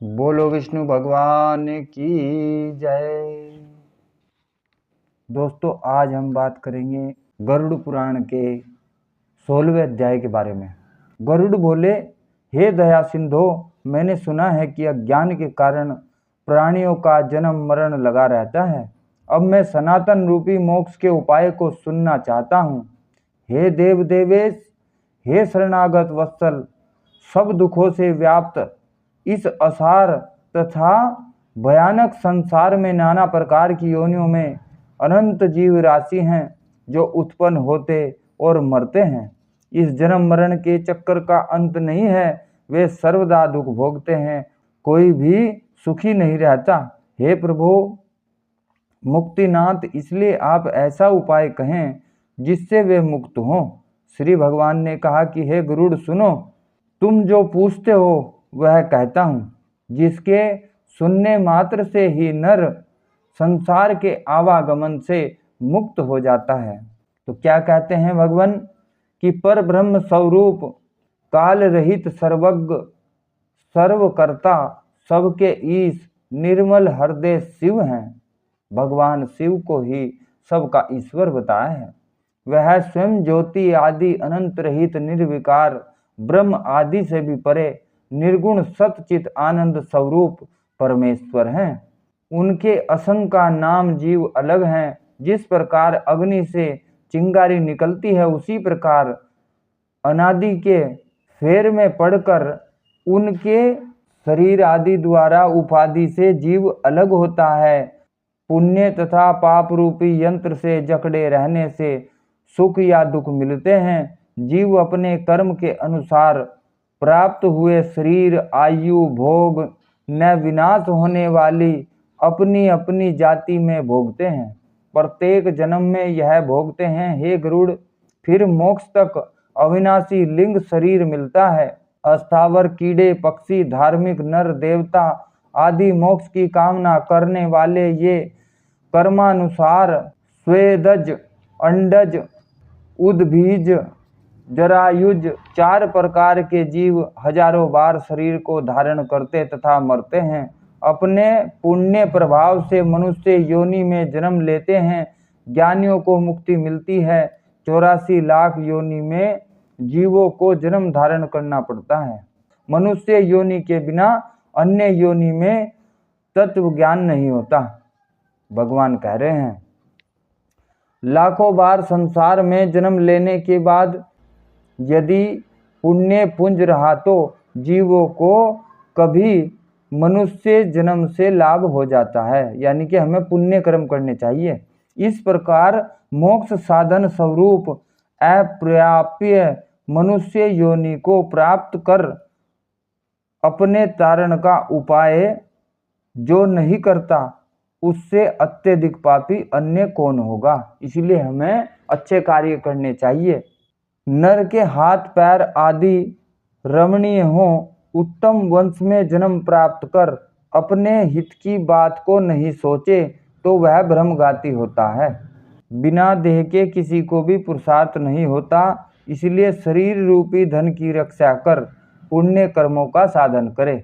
बोलो विष्णु भगवान की जय। दोस्तों, आज हम बात करेंगे गरुड़ पुराण के 16वें अध्याय के बारे में। गरुड़ बोले, हे दया सिंधो, मैंने सुना है कि अज्ञान के कारण प्राणियों का जन्म मरण लगा रहता है। अब मैं सनातन रूपी मोक्ष के उपाय को सुनना चाहता हूँ। हे देव देवेश, हे शरणागत वत्सल, सब दुखों से व्याप्त इस असार तथा भयानक संसार में नाना प्रकार की योनियों में अनंत जीव राशि हैं जो उत्पन्न होते और मरते हैं। इस जन्म मरण के चक्कर का अंत नहीं है। वे सर्वदा दुख भोगते हैं, कोई भी सुखी नहीं रहता। हे प्रभु मुक्तिनाथ, इसलिए आप ऐसा उपाय कहें जिससे वे मुक्त हों। श्री भगवान ने कहा कि हे गरुड़ सुनो, तुम जो पूछते हो वह कहता हूँ। जिसके सुनने मात्र से ही नर संसार के आवागमन से मुक्त हो जाता है। तो क्या कहते हैं भगवान कि पर ब्रह्म स्वरूप काल रहित सर्वज्ञ सर्वकर्ता सबके ईश निर्मल हृदय शिव हैं। भगवान शिव को ही सबका ईश्वर बताया है। वह स्वयं ज्योति आदि अनंत रहित निर्विकार ब्रह्म आदि से भी परे निर्गुण सतचित आनंद स्वरूप परमेश्वर हैं। उनके असंख्य नाम जीव अलग हैं। जिस प्रकार अग्नि से चिंगारी निकलती है, उसी प्रकार अनादि के फेर में पड़कर उनके शरीर आदि द्वारा उपाधि से जीव अलग होता है। पुण्य तथा पाप रूपी यंत्र से जकड़े रहने से सुख या दुख मिलते हैं। जीव अपने कर्म के अनुसार प्राप्त हुए शरीर, आयु, भोग न विनाश होने वाली अपनी अपनी जाति में भोगते हैं। प्रत्येक जन्म में यह भोगते हैं। हे गरुड़, फिर मोक्ष तक अविनाशी लिंग शरीर मिलता है। अस्थावर कीड़े पक्षी, धार्मिक नर देवता आदि मोक्ष की कामना करने वाले ये कर्मानुसार स्वेदज, अंडज, उद्भिज, जरायुज 4 प्रकार के जीव हजारों बार शरीर को धारण करते तथा मरते हैं। अपने पुण्य प्रभाव से मनुष्य योनि में जन्म लेते हैं। ज्ञानियों को मुक्ति मिलती है। 84 लाख योनि में जीवों को जन्म धारण करना पड़ता है। मनुष्य योनि के बिना अन्य योनि में तत्व ज्ञान नहीं होता। भगवान कह रहे हैं, लाखों बार संसार में जन्म लेने के बाद यदि पुण्य पुंज रहा तो जीवों को कभी मनुष्य जन्म से लाभ हो जाता है। यानी कि हमें पुण्य कर्म करने चाहिए। इस प्रकार मोक्ष साधन स्वरूप अप्राप्य मनुष्य योनि को प्राप्त कर अपने तारण का उपाय जो नहीं करता, उससे अत्यधिक पापी अन्य कौन होगा। इसलिए हमें अच्छे कार्य करने चाहिए। नर के हाथ पैर आदि रमणीय हो, उत्तम वंश में जन्म प्राप्त कर अपने हित की बात को नहीं सोचे तो वह भ्रमघाती होता है। बिना देह के किसी को भी पुरुषार्थ नहीं होता। इसलिए शरीर रूपी धन की रक्षा कर पुण्य कर्मों का साधन करे।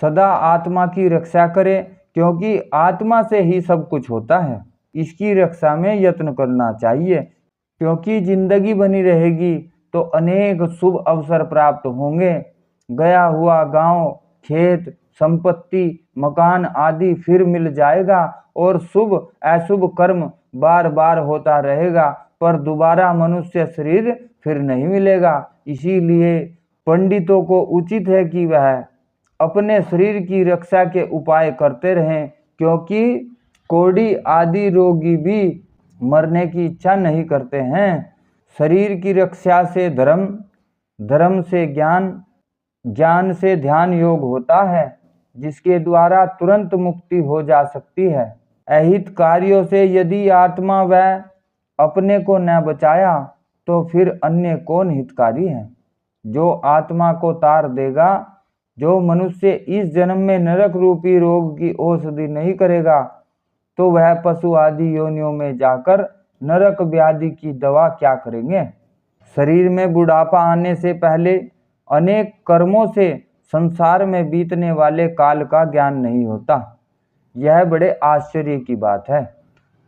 सदा आत्मा की रक्षा करे, क्योंकि आत्मा से ही सब कुछ होता है। इसकी रक्षा में यत्न करना चाहिए, क्योंकि जिंदगी बनी रहेगी तो अनेक शुभ अवसर प्राप्त होंगे। गया हुआ गांव, खेत, संपत्ति, मकान आदि फिर मिल जाएगा और शुभ अशुभ कर्म बार बार होता रहेगा, पर दोबारा मनुष्य शरीर फिर नहीं मिलेगा। इसीलिए पंडितों को उचित है कि वह अपने शरीर की रक्षा के उपाय करते रहें, क्योंकि कोढ़ी आदि रोगी भी मरने की इच्छा नहीं करते हैं। शरीर की रक्षा से धर्म, धर्म से ज्ञान, ज्ञान से ध्यान योग होता है, जिसके द्वारा तुरंत मुक्ति हो जा सकती है। अहित कार्यों से यदि आत्मा वह अपने को न बचाया तो फिर अन्य कौन हितकारी है। जो आत्मा को तार देगा, जो मनुष्य इस जन्म में नरक रूपी रोग की औषधि नहीं करेगा, तो वह पशु आदि योनियों में जाकर नरक व्याधि की दवा क्या करेंगे। शरीर में बुढ़ापा आने से पहले अनेक कर्मों से संसार में बीतने वाले काल का ज्ञान नहीं होता। यह बड़े आश्चर्य की बात है।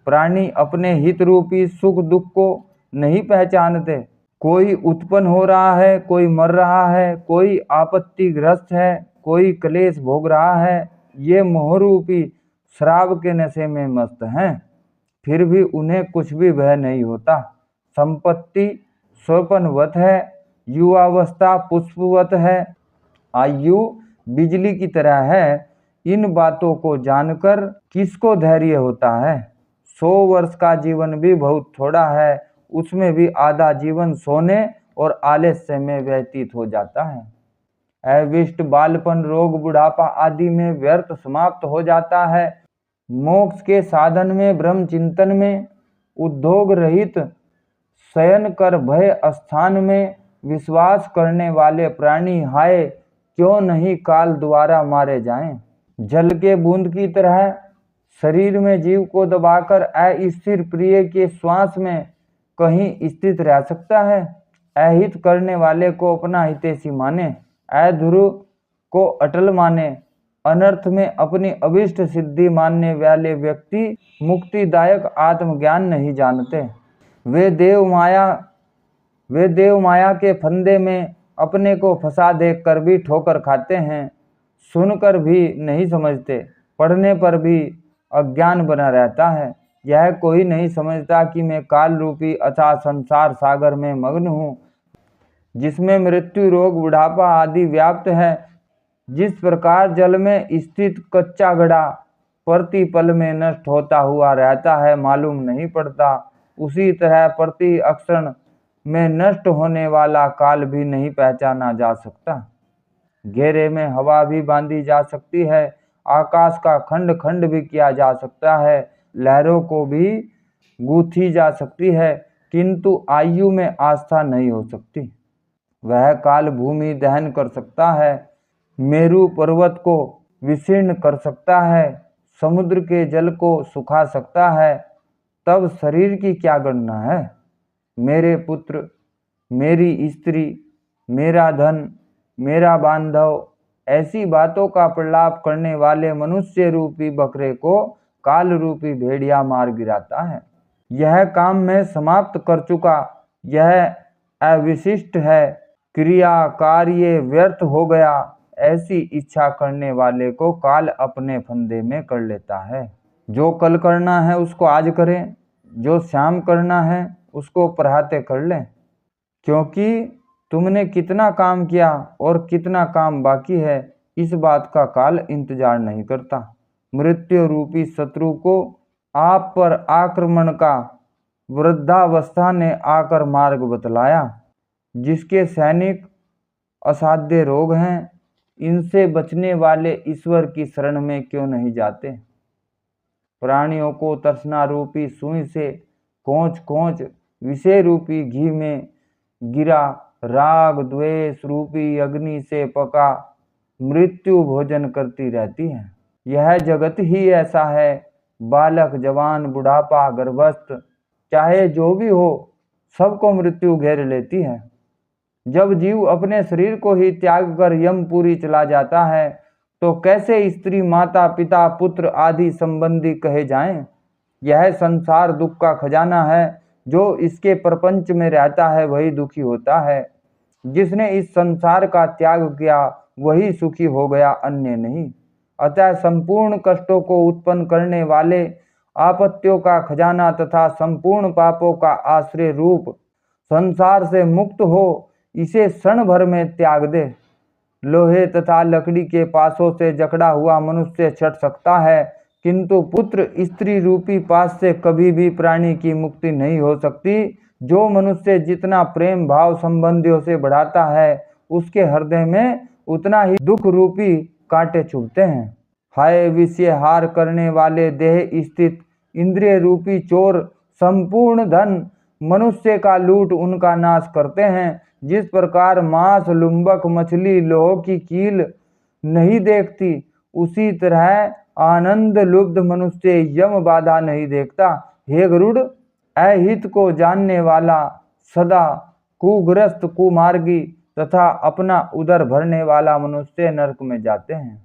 प्राणी अपने हित रूपी सुख दुख को नहीं पहचानते। कोई उत्पन्न हो रहा है, कोई मर रहा है, कोई आपत्तिग्रस्त है, कोई क्लेश भोग रहा है। ये मोहरूपी शराब के नशे में मस्त हैं, फिर भी उन्हें कुछ भी भय नहीं होता। संपत्ति स्वप्नवत है, युवावस्था पुष्पवत है, आयु बिजली की तरह है। इन बातों को जानकर किसको धैर्य होता है? 100 वर्ष का जीवन भी बहुत थोड़ा है, उसमें भी आधा जीवन सोने और आलस्य में व्यतीत हो जाता है। अविष्ट बालपन, रोग, बुढ़ापा आदि में व्यर्थ समाप्त हो जाता है। मोक्ष के साधन में, ब्रह्म चिंतन में, उद्योग रहित शयन कर भय स्थान में विश्वास करने वाले प्राणी हाय क्यों नहीं काल द्वारा मारे जाएं। जल के बूंद की तरह शरीर में जीव को दबाकर अस्थिर प्रिय के श्वास में कहीं स्थित रह सकता है। अहित करने वाले को अपना हितैषी माने, अध्रुव को अटल माने, अनर्थ में अपनी अभिष्ट सिद्धि मानने वाले व्यक्ति मुक्तिदायक आत्मज्ञान नहीं जानते। वे देव माया के फंदे में अपने को फंसा देखकर भी ठोकर खाते हैं, सुनकर भी नहीं समझते, पढ़ने पर भी अज्ञान बना रहता है। यह कोई नहीं समझता कि मैं काल रूपी अथाह संसार सागर में मग्न हूँ, जिसमें मृत्यु, रोग, बुढ़ापा आदि व्याप्त है। जिस प्रकार जल में स्थित कच्चा घड़ा प्रतिपल में नष्ट होता हुआ रहता है, मालूम नहीं पड़ता, उसी तरह प्रति अक्षण में नष्ट होने वाला काल भी नहीं पहचाना जा सकता। घेरे में हवा भी बांधी जा सकती है, आकाश का खंड खंड भी किया जा सकता है, लहरों को भी गूंथी जा सकती है, किंतु आयु में आस्था नहीं हो सकती। वह काल भूमि दहन कर सकता है, मेरु पर्वत को विशीर्ण कर सकता है, समुद्र के जल को सुखा सकता है, तब शरीर की क्या गणना है? मेरे पुत्र, मेरी स्त्री, मेरा धन, मेरा बांधव, ऐसी बातों का प्रलाप करने वाले मनुष्य रूपी बकरे को काल रूपी भेड़िया मार गिराता है। यह काम मैं समाप्त कर चुका, यह अविशिष्ट है, क्रिया कार्य व्यर्थ हो गया, ऐसी इच्छा करने वाले को काल अपने फंदे में कर लेता है। जो कल करना है उसको आज करें, जो शाम करना है उसको प्रभाते कर लें, क्योंकि तुमने कितना काम किया और कितना काम बाकी है, इस बात का काल इंतजार नहीं करता। मृत्यु रूपी शत्रु को आप पर आक्रमण का वृद्धावस्था ने आकर मार्ग बतलाया। जिसके सैनिक असाध्य रोग हैं, इनसे बचने वाले ईश्वर की शरण में क्यों नहीं जाते? प्राणियों को तृष्णा रूपी सुई से कोंच कोंच विषय रूपी घी में गिरा, राग द्वेष रूपी अग्नि से पका मृत्यु भोजन करती रहती है। यह जगत ही ऐसा है। बालक, जवान, बुढ़ापा, गर्भस्थ, चाहे जो भी हो, सबको मृत्यु घेर लेती है। जब जीव अपने शरीर को ही त्याग कर यमपुरी चला जाता है, तो कैसे स्त्री, माता, पिता, पुत्र आदि संबंधी कहे जाएं? यह संसार दुख का खजाना है। जो इसके प्रपंच में रहता है वही दुखी होता है। जिसने इस संसार का त्याग किया वही सुखी हो गया, अन्य नहीं। अतः संपूर्ण कष्टों को उत्पन्न करने वाले आपत्तियों का खजाना तथा संपूर्ण पापों का आश्रय रूप संसार से मुक्त हो इसे क्षण भर में त्याग दे। लोहे तथा लकड़ी के पासों से जकड़ा हुआ मनुष्य छट सकता है, किंतु पुत्र स्त्री रूपी पास से कभी भी प्राणी की मुक्ति नहीं हो सकती। जो मनुष्य जितना प्रेम भाव संबंधियों से बढ़ाता है, उसके हृदय में उतना ही दुख रूपी कांटे चुभते हैं। हाय विषय हार करने वाले देह स्थित इंद्रिय रूपी चोर संपूर्ण धन मनुष्य का लूट उनका नाश करते हैं। जिस प्रकार मांस, लुम्बक, मछली लोह की कील नहीं देखती, उसी तरह आनंद लुब्ध मनुष्य यम बाधा नहीं देखता। हे गरुड़, अहित को जानने वाला, सदा कुग्रस्त कुमार्गी, तथा अपना उदर भरने वाला मनुष्य नरक में जाते हैं।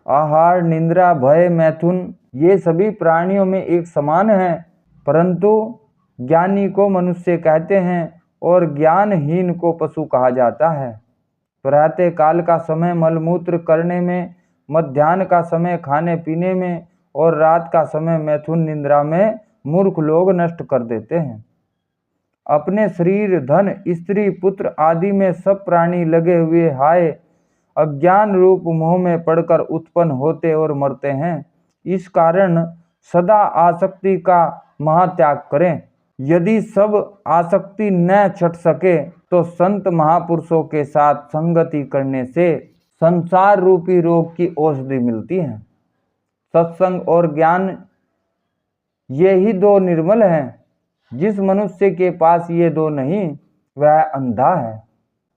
आहार, निद्रा, भय, मैथुन ये सभी प्राणियों में एक समान हैं, परंतु ज्ञानी को मनुष्य कहते हैं और ज्ञानहीन को पशु कहा जाता है। प्रातः काल का समय मलमूत्र करने में, मध्याह्न का समय खाने पीने में और रात का समय मैथुन निद्रा में मूर्ख लोग नष्ट कर देते हैं। अपने शरीर, धन, स्त्री, पुत्र आदि में सब प्राणी लगे हुए हाय अज्ञान रूप मोह में पड़कर उत्पन्न होते और मरते हैं। इस कारण सदा आसक्ति का महात्याग करें। यदि सब आसक्ति न छट सके तो संत महापुरुषों के साथ संगति करने से संसार रूपी रोग की औषधि मिलती है। सत्संग और ज्ञान ये ही दो निर्मल हैं। जिस मनुष्य के पास ये दो नहीं वह अंधा है।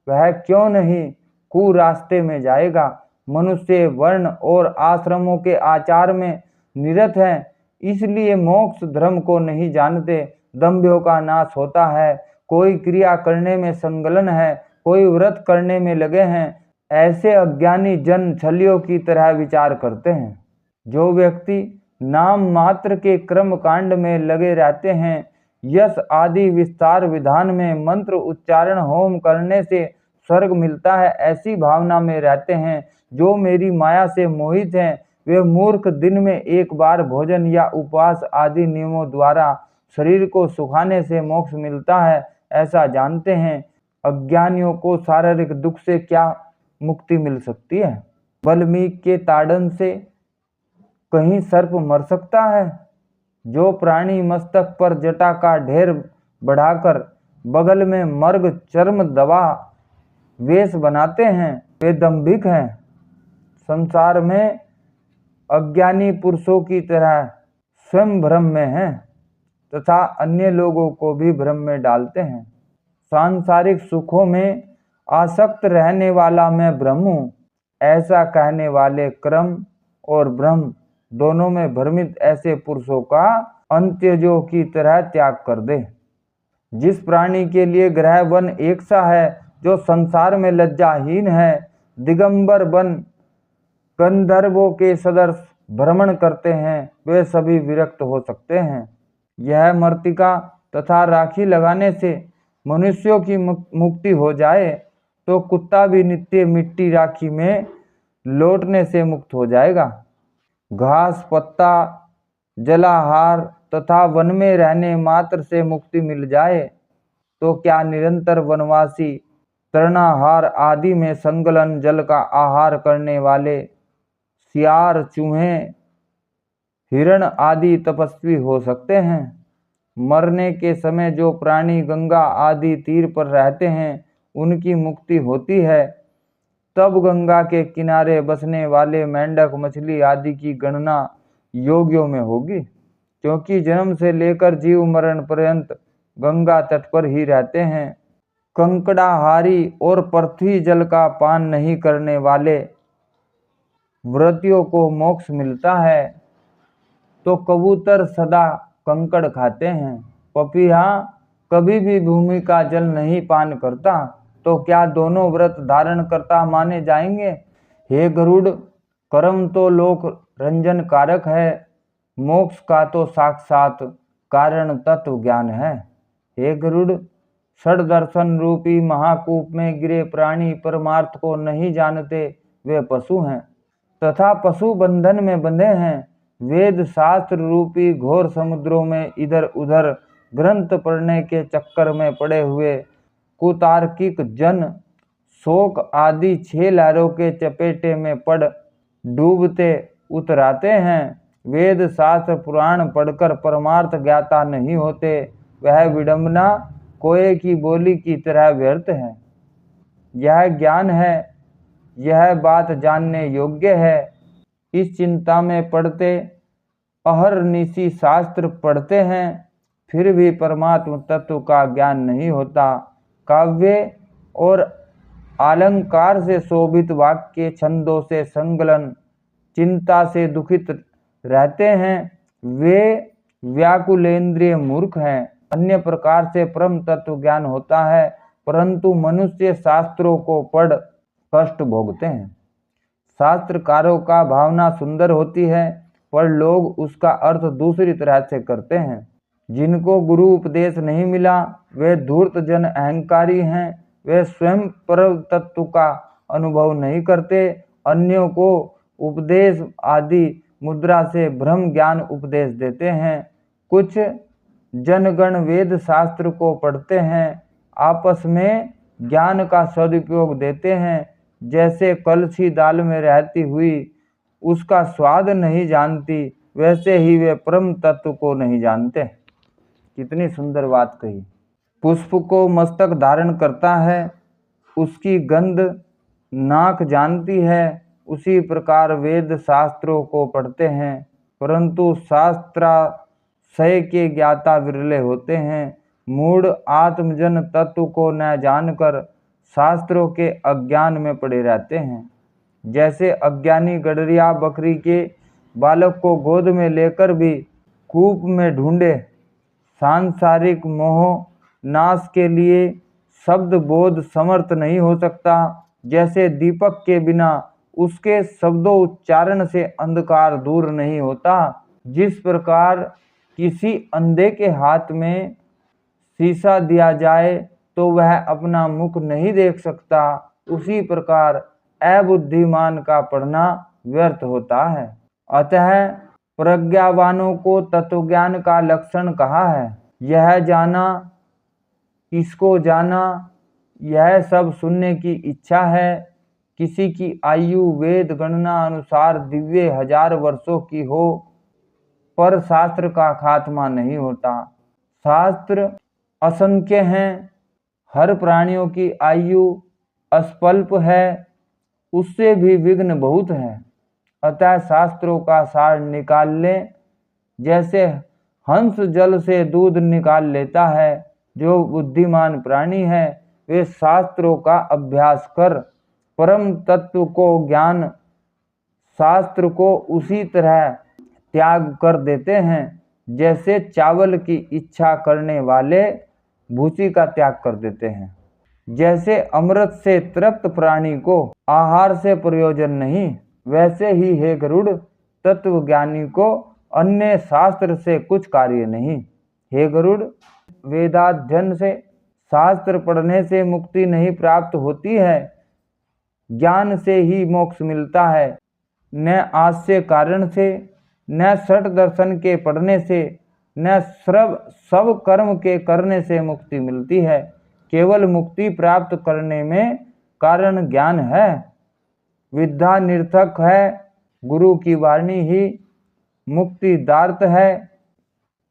वह क्यों नहीं कुरास्ते में जाएगा। मनुष्य वर्ण और आश्रमों के आचार में निरत है, इसलिए मोक्ष धर्म को नहीं जानते। दंभों का नाश होता है। कोई क्रिया करने में संलग्न है, कोई व्रत करने में लगे हैं। ऐसे अज्ञानी जन छलियों की तरह विचार करते हैं। जो व्यक्ति नाम मात्र के कर्म कांड में लगे रहते हैं, यश आदि विस्तार विधान में मंत्र उच्चारण होम करने से स्वर्ग मिलता है, ऐसी भावना में रहते हैं। जो मेरी माया से मोहित हैं, वे मूर्ख दिन में एक बार भोजन या उपवास आदि नियमों द्वारा शरीर को सुखाने से मोक्ष मिलता है ऐसा जानते हैं। अज्ञानियों को शारीरिक दुख से क्या मुक्ति मिल सकती है। वाल्मीकि के ताड़न से कहीं सर्प मर सकता है। जो प्राणी मस्तक पर जटा का ढेर बढ़ाकर बगल में मर्ग चर्म दवा वेश बनाते हैं, वे दंभिक हैं। संसार में अज्ञानी पुरुषों की तरह स्वयं भ्रम में हैं तथा अन्य लोगों को भी भ्रम में डालते हैं। सांसारिक सुखों में आसक्त रहने वाला मैं ब्रह्म हूँ, ऐसा कहने वाले क्रम और ब्रह्म दोनों में भ्रमित ऐसे पुरुषों का अंत्यजों की तरह त्याग कर दे। जिस प्राणी के लिए ग्रह वन एक सा है, जो संसार में लज्जाहीन है, दिगंबर बन गंधर्वों के सदर्श भ्रमण करते हैं, वे सभी विरक्त हो सकते हैं। यह मृत्तिका तथा राखी लगाने से मनुष्यों की मुक्ति हो जाए तो कुत्ता भी नित्य मिट्टी राखी में लौटने से मुक्त हो जाएगा। घास पत्ता जलाहार तथा वन में रहने मात्र से मुक्ति मिल जाए तो क्या निरंतर वनवासी तृणाहार आदि में संगलन जल का आहार करने वाले सियार, चूहे, हिरण आदि तपस्वी हो सकते हैं। मरने के समय जो प्राणी गंगा आदि तीर पर रहते हैं उनकी मुक्ति होती है। तब गंगा के किनारे बसने वाले मेंढक, मछली आदि की गणना योगियों में होगी, क्योंकि जन्म से लेकर जीव मरण पर्यंत गंगा तट पर ही रहते हैं। कंकड़ाहारी और पृथ्वी जल का पान नहीं करने वाले व्रतियों को मोक्ष मिलता है, तो कबूतर सदा कंकड़ खाते हैं। पपीहा कभी भी भूमि का जल नहीं पान करता, तो क्या दोनों व्रत धारण करता माने जाएंगे। हे गरुड़, कर्म तो लोक रंजन कारक है, मोक्ष का तो साक्षात कारण तत्व ज्ञान है। हे गरुड़, षड दर्शन रूपी महाकूप में गिरे प्राणी परमार्थ को नहीं जानते, वे पशु हैं तथा पशु बंधन में बंधे हैं। वेद शास्त्र रूपी घोर समुद्रों में इधर उधर ग्रंथ पढ़ने के चक्कर में पड़े हुए कुतार्किक जन शोक आदि 6 लहरों के चपेटे में पड़ डूबते उतराते हैं। वेद शास्त्र पुराण पढ़कर परमार्थ ज्ञाता नहीं होते, वह विडंबना कोए की बोली की तरह व्यर्थ है। यह ज्ञान है, यह बात जानने योग्य है। इस चिंता में पड़ते अहरनिशि शास्त्र पढ़ते हैं, फिर भी परमात्म तत्व का ज्ञान नहीं होता। काव्य और अलंकार से शोभित वाक्य छंदों से संलग्न चिंता से दुखित रहते हैं, वे व्याकुलेंद्रिय मूर्ख हैं। अन्य प्रकार से परम तत्व ज्ञान होता है, परंतु मनुष्य शास्त्रों को पढ़ कष्ट भोगते हैं। शास्त्रकारों का भावना सुंदर होती है, पर लोग उसका अर्थ दूसरी तरह से करते हैं। जिनको गुरु उपदेश नहीं मिला वे धूर्त जन अहंकारी हैं। वे स्वयं परम तत्व का अनुभव नहीं करते, अन्यों को उपदेश आदि मुद्रा से भ्रम ज्ञान उपदेश देते हैं। कुछ जनगण वेद शास्त्र को पढ़ते हैं, आपस में ज्ञान का सदुपयोग देते हैं। जैसे कलछी दाल में रहती हुई उसका स्वाद नहीं जानती, वैसे ही वे परम तत्व को नहीं जानते। कितनी सुंदर बात कही। पुष्प को मस्तक धारण करता है, उसकी गंध नाक जानती है, उसी प्रकार वेद शास्त्रों को पढ़ते हैं, परंतु शास्त्राशय के ज्ञाता विरले होते हैं। मूढ़ आत्मजन तत्व को न जानकर शास्त्रों के अज्ञान में पड़े रहते हैं। जैसे अज्ञानी गडरिया बकरी के बालक को गोद में लेकर भी कूप में ढूंढे, सांसारिक मोह नाश के लिए शब्द बोध समर्थ नहीं हो सकता। जैसे दीपक के बिना उसके शब्दों उच्चारण से अंधकार दूर नहीं होता, जिस प्रकार किसी अंधे के हाथ में शीशा दिया जाए तो वह अपना मुख नहीं देख सकता, उसी प्रकार अबुद्धिमान का पढ़ना व्यर्थ होता है। अतः प्रज्ञावानों को तत्वज्ञान का लक्षण कहा है। यह जाना, इसको जाना, यह सब सुनने की इच्छा है। किसी की आयु वेद गणना अनुसार दिव्य 1000 वर्षों की हो, पर शास्त्र का खात्मा नहीं होता। शास्त्र असंख्य हैं, हर प्राणियों की आयु अस्पल्प है, उससे भी विघ्न बहुत है। अतः शास्त्रों का सार निकाल लें। जैसे हंस जल से दूध निकाल लेता है, जो बुद्धिमान प्राणी है वे शास्त्रों का अभ्यास कर परम तत्व को ज्ञान शास्त्र को उसी तरह त्याग कर देते हैं, जैसे चावल की इच्छा करने वाले भूसी का त्याग कर देते हैं। जैसे अमृत से तृप्त प्राणी को आहार से प्रयोजन नहीं, वैसे ही हे गरुड़ तत्वज्ञानी को अन्य शास्त्र से कुछ कार्य नहीं। हे गरुड़, वेदाध्ययन से शास्त्र पढ़ने से मुक्ति नहीं प्राप्त होती है, ज्ञान से ही मोक्ष मिलता है। न आस्य कारण से, न षट दर्शन के पढ़ने से, न सब कर्म के करने से मुक्ति मिलती है। केवल मुक्ति प्राप्त करने में कारण ज्ञान है। विद्या निर्थक है, गुरु की वाणी ही मुक्तिदार्थ है।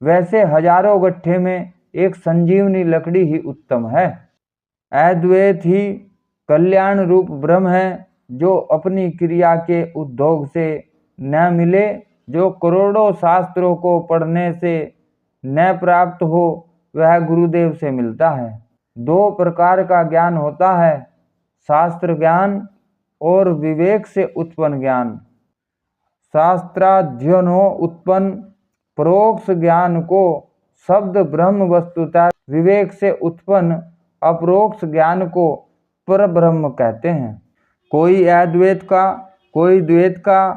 वैसे हजारों गट्ठे में एक संजीवनी लकड़ी ही उत्तम है। अद्वैत ही कल्याण रूप ब्रह्म है, जो अपनी क्रिया के उद्योग से न मिले, जो करोड़ों शास्त्रों को पढ़ने से न प्राप्त हो, वह गुरुदेव से मिलता है। 2 प्रकार का ज्ञान होता है, शास्त्र ज्ञान और विवेक से उत्पन्न ज्ञान। शास्त्राध्ययनों उत्पन्न परोक्ष ज्ञान को शब्द ब्रह्म वस्तुतः, विवेक से उत्पन्न अपरोक्ष ज्ञान को परब्रह्म कहते हैं। कोई अद्वैत का, कोई द्वैत का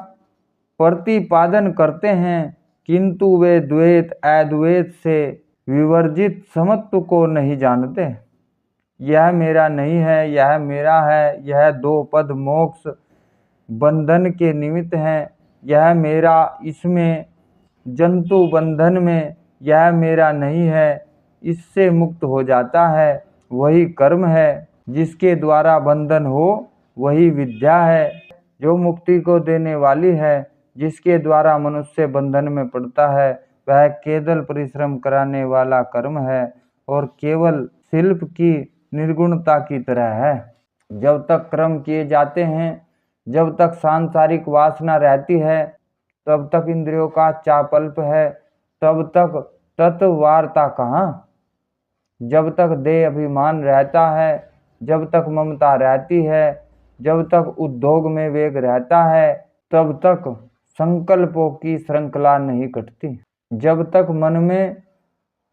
प्रतिपादन करते हैं, किंतु वे द्वैत अद्वैत से विवर्जित समत्व को नहीं जानते। यह मेरा नहीं है, यह मेरा है, यह 2 पद मोक्ष बंधन के निमित्त हैं। यह मेरा इसमें, जंतु बंधन में, यह मेरा नहीं है, इससे मुक्त हो जाता है। वही कर्म है जिसके द्वारा बंधन हो, वही विद्या है जो मुक्ति को देने वाली है। जिसके द्वारा मनुष्य बंधन में पड़ता है, वह केवल परिश्रम कराने वाला कर्म है और केवल शिल्प की निर्गुणता की तरह है। जब तक कर्म किए जाते हैं, जब तक सांसारिक वासना रहती है, तब तक इंद्रियों का चापल्प है, तब तक तत्ववार्ता कहाँ। जब तक देह अभिमान रहता है, जब तक ममता रहती है, जब तक उद्योग में वेग रहता है, तब तक संकल्पों की श्रृंखला नहीं कटती। जब तक मन में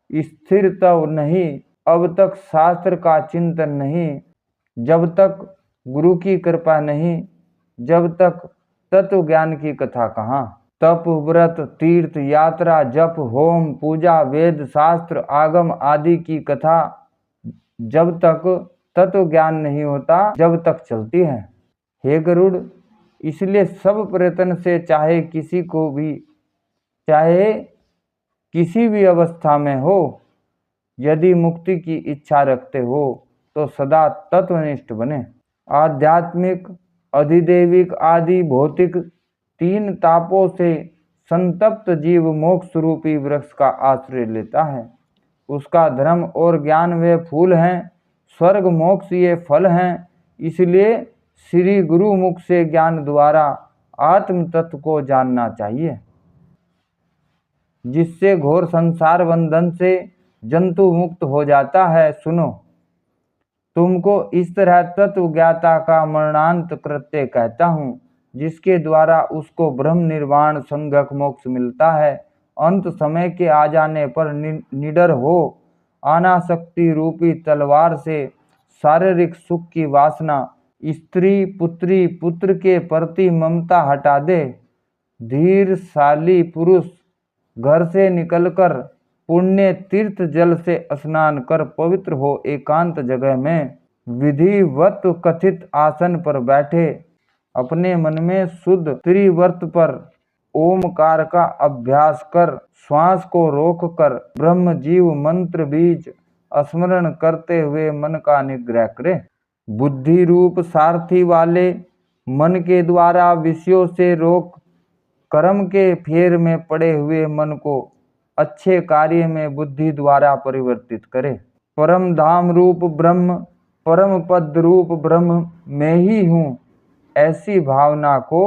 स्थिरता नहीं, अब तक शास्त्र का चिंतन नहीं, जब तक गुरु की कृपा नहीं, जब तक तत्व ज्ञान की कथा कहाँ। तप, व्रत, तीर्थ यात्रा, जप, होम, पूजा, वेद, शास्त्र, आगम आदि की कथा जब तक तत्व ज्ञान नहीं होता, जब तक चलती है। हे गरुड़, इसलिए सब प्रयत्न से चाहे किसी भी अवस्था में हो, यदि मुक्ति की इच्छा रखते हो तो सदा तत्वनिष्ठ बने। आध्यात्मिक, अधिदैविक आदि भौतिक तीन तापों से संतप्त जीव मोक्ष रूपी वृक्ष का आश्रय लेता है। उसका धर्म और ज्ञान वे फूल हैं, स्वर्ग मोक्ष ये फल हैं। इसलिए श्री गुरु मुख से ज्ञान द्वारा आत्म तत्व को जानना चाहिए, जिससे घोर संसार बंधन से जंतु मुक्त हो जाता है। सुनो, तुमको इस तरह तत्व ज्ञाता का मरणांत कृत्य कहता हूँ, जिसके द्वारा उसको ब्रह्म निर्वाण संज्ञक मोक्ष मिलता है। अंत समय के आ जाने पर निडर हो अनासक्ति रूपी तलवार से शारीरिक सुख की वासना, स्त्री पुत्री पुत्र के प्रति ममता हटा दे। धीरशाली पुरुष घर से निकलकर पुण्य तीर्थ जल से स्नान कर पवित्र हो एकांत जगह में विधिवत कथित आसन पर बैठे अपने मन में शुद्ध त्रिवर्त पर ओमकार का अभ्यास कर श्वास को रोककर ब्रह्म जीव मंत्र बीज स्मरण करते हुए मन का निग्रह करे। बुद्धि रूप सारथी वाले मन के द्वारा विषयों से रोक कर्म के फेर में पड़े हुए मन को अच्छे कार्य में बुद्धि द्वारा परिवर्तित करे। परम धाम रूप ब्रह्म, परम पद रूप ब्रह्म में ही हूँ, ऐसी भावना को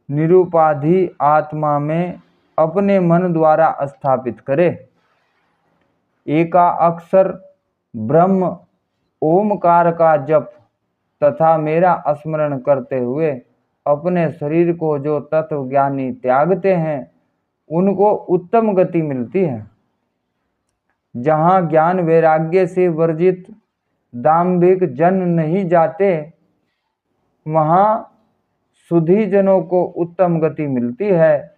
निरुपाधि आत्मा में अपने मन द्वारा स्थापित करे। एका अक्षर ब्रह्म ओमकार का जप तथा मेरा स्मरण करते हुए अपने शरीर को जो तत्व ज्ञानी त्यागते हैं, उनको उत्तम गति मिलती है। जहाँ ज्ञान वैराग्य से वर्जित दाम्भिक जन नहीं जाते, वहाँ सुधी जनों को उत्तम गति मिलती है।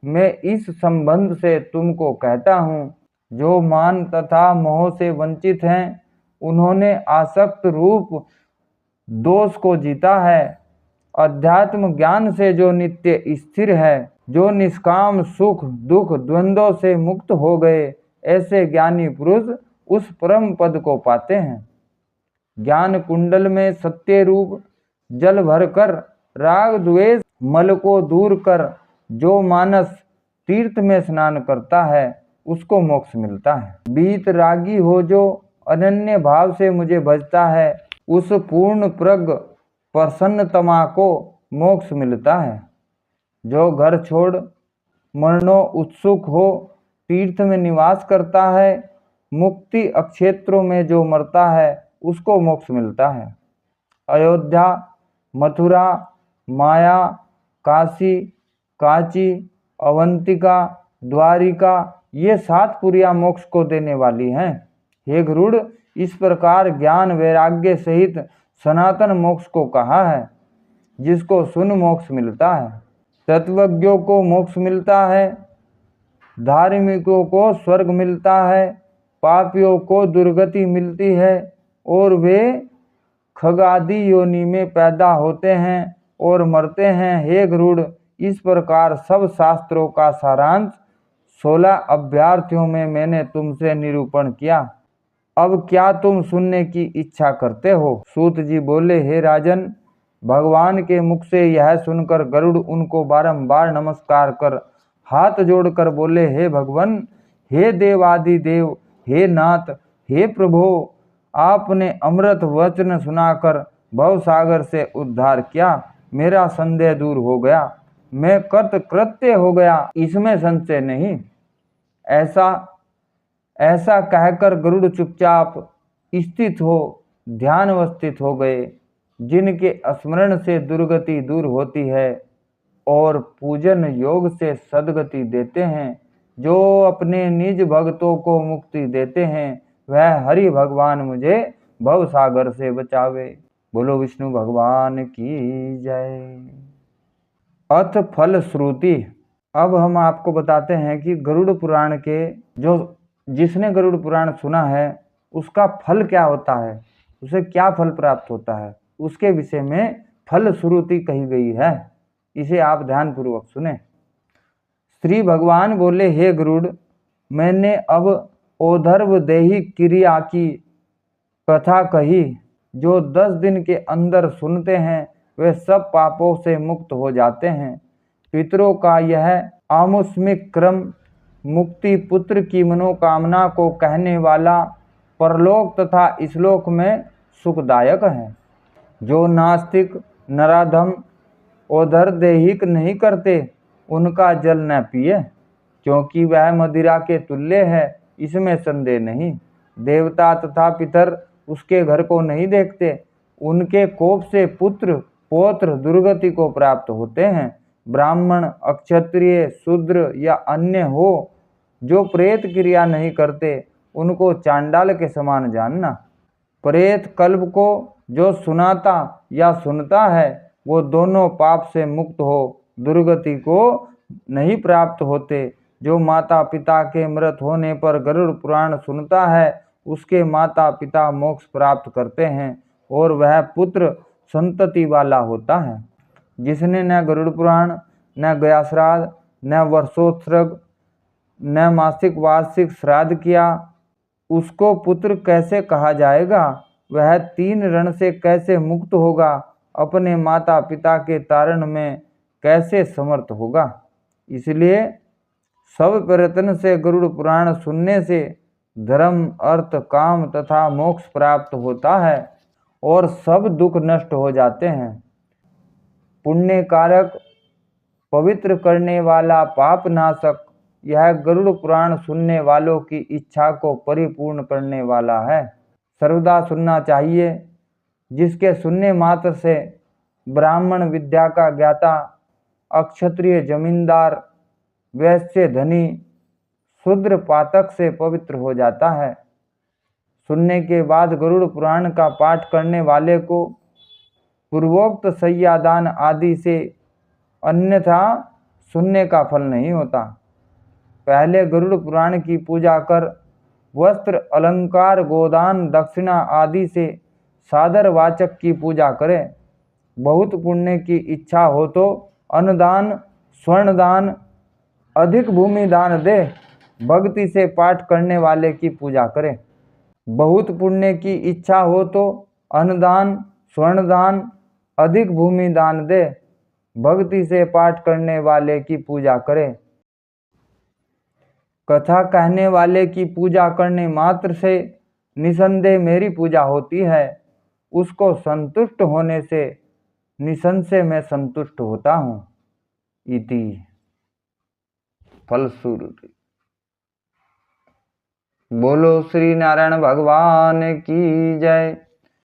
मैं इस संबंध से तुमको कहता हूँ, जो मान तथा मोह से वंचित हैं, उन्होंने आसक्त रूप दोष को जीता है। अध्यात्म ज्ञान से जो नित्य स्थिर है, जो निष्काम सुख दुख द्वंद्वों से मुक्त हो गए, ऐसे ज्ञानी पुरुष उस परम पद को पाते हैं। ज्ञान कुंडल में सत्य रूप जल भरकर राग द्वेष मल को दूर कर जो मानस तीर्थ में स्नान करता है, उसको मोक्ष मिलता है। बीत रागी हो जो अनन्य भाव से मुझे भजता है, उस पूर्ण प्रज्ञ प्रसन्नतमा को मोक्ष मिलता है। जो घर छोड़ मरणो उत्सुक हो तीर्थ में निवास करता है, मुक्ति अक्षेत्रों में जो मरता है, उसको मोक्ष मिलता है। अयोध्या, मथुरा, माया, काशी, कांची, अवंतिका, द्वारिका, ये 7 पुरियां मोक्ष को देने वाली हैं। हे गरुड़, इस प्रकार ज्ञान वैराग्य सहित सनातन मोक्ष को कहा है, जिसको सुन मोक्ष मिलता है। तत्वज्ञों को मोक्ष मिलता है, धार्मिकों को स्वर्ग मिलता है, पापियों को दुर्गति मिलती है और वे खगादि योनि में पैदा होते हैं और मरते हैं। हे गरुड़, इस प्रकार सब शास्त्रों का सारांश 16 अभ्यर्थियों में मैंने तुमसे निरूपण किया। अब क्या तुम सुनने की इच्छा करते हो? सूत जी बोले, हे राजन, भगवान के मुख से यह सुनकर गरुड़ उनको बारंबार नमस्कार कर हाथ जोड़कर बोले, हे भगवान, हे देवादिदेव, हे नाथ, हे प्रभो, आपने अमृत वचन सुनाकर भवसागर से उद्धार किया। मेरा संदेह दूर हो गया, मैं कृतकृत्य हो गया, इसमें संशय नहीं। ऐसा कहकर गरुड़ चुपचाप स्थित हो ध्यानवस्थित हो गए। जिनके स्मरण से दुर्गति दूर होती है और पूजन योग से सद्गति देते हैं, जो अपने निज भक्तों को मुक्ति देते हैं, वह हरि भगवान मुझे भव सागर से बचावे। बोलो विष्णु भगवान की जय। अथ फल श्रुति। अब हम आपको बताते हैं कि गरुड़ पुराण के जिसने गरुड़ पुराण सुना है उसका फल क्या होता है, उसे क्या फल प्राप्त होता है, उसके विषय में फल श्रुति कही गई है। इसे आप ध्यानपूर्वक सुने। श्री भगवान बोले, हे गरुड़, मैंने अब औधर्व देही क्रिया की कथा कही। जो 10 दिन के अंदर सुनते हैं वे सब पापों से मुक्त हो जाते हैं। पितरों का यह आमुष्मिक क्रम मुक्ति पुत्र की मनोकामना को कहने वाला परलोक तथा इसलोक में सुखदायक है। जो नास्तिक नराधम औधर देहिक नहीं करते उनका जल न पिए, क्योंकि वह मदिरा के तुल्य है, इसमें संदेह नहीं। देवता तथा पितर उसके घर को नहीं देखते, उनके कोप से पुत्र पौत्र दुर्गति को प्राप्त होते हैं। ब्राह्मण अक्षत्रिय शूद्र या अन्य हो जो प्रेत क्रिया नहीं करते उनको चांडाल के समान जानना। प्रेत कल्प को जो सुनाता या सुनता है वो दोनों पाप से मुक्त हो दुर्गति को नहीं प्राप्त होते। जो माता पिता के मृत होने पर गरुड़ पुराण सुनता है उसके माता पिता मोक्ष प्राप्त करते हैं और वह पुत्र संतति वाला होता है। जिसने न गरुड़ पुराण, न गया श्राद्ध, न वर्षोत्सर्ग, न मासिक वार्षिक श्राद्ध किया, उसको पुत्र कैसे कहा जाएगा? वह 3 रण से कैसे मुक्त होगा? अपने माता पिता के तारण में कैसे समर्थ होगा? इसलिए सब प्रयत्न से गरुड़ पुराण सुनने से धर्म अर्थ काम तथा मोक्ष प्राप्त होता है और सब दुख नष्ट हो जाते हैं। पुण्य कारक पवित्र करने वाला पाप नाशक यह गरुड़ पुराण सुनने वालों की इच्छा को परिपूर्ण करने वाला है। सर्वदा सुनना चाहिए। जिसके सुनने मात्र से ब्राह्मण विद्या का ज्ञाता, अक्षत्रिय जमींदार, वैश्य धनी, शूद्र पातक से पवित्र हो जाता है। सुनने के बाद गरुड़ पुराण का पाठ करने वाले को पूर्वोक्त सय्यादान आदि से अन्यथा सुनने का फल नहीं होता। पहले गरुड़ पुराण की पूजा कर वस्त्र अलंकार गोदान दक्षिणा आदि से सादर वाचक की पूजा करें। बहुत पुण्य की इच्छा हो तो अन्नदान स्वर्णदान अधिक भूमि दान दे। भक्ति से पाठ करने वाले की पूजा करें। बहुत पुण्य की इच्छा हो तो अन्नदान स्वर्णदान अधिक भूमि दान दे। भक्ति से पाठ करने वाले की पूजा करें। कथा कहने वाले की पूजा करने मात्र से निसंदेह मेरी पूजा होती है। उसको संतुष्ट होने से निसंशय मैं संतुष्ट होता हूँ। इति फलश्रुति। बोलो श्री नारायण भगवान की जय।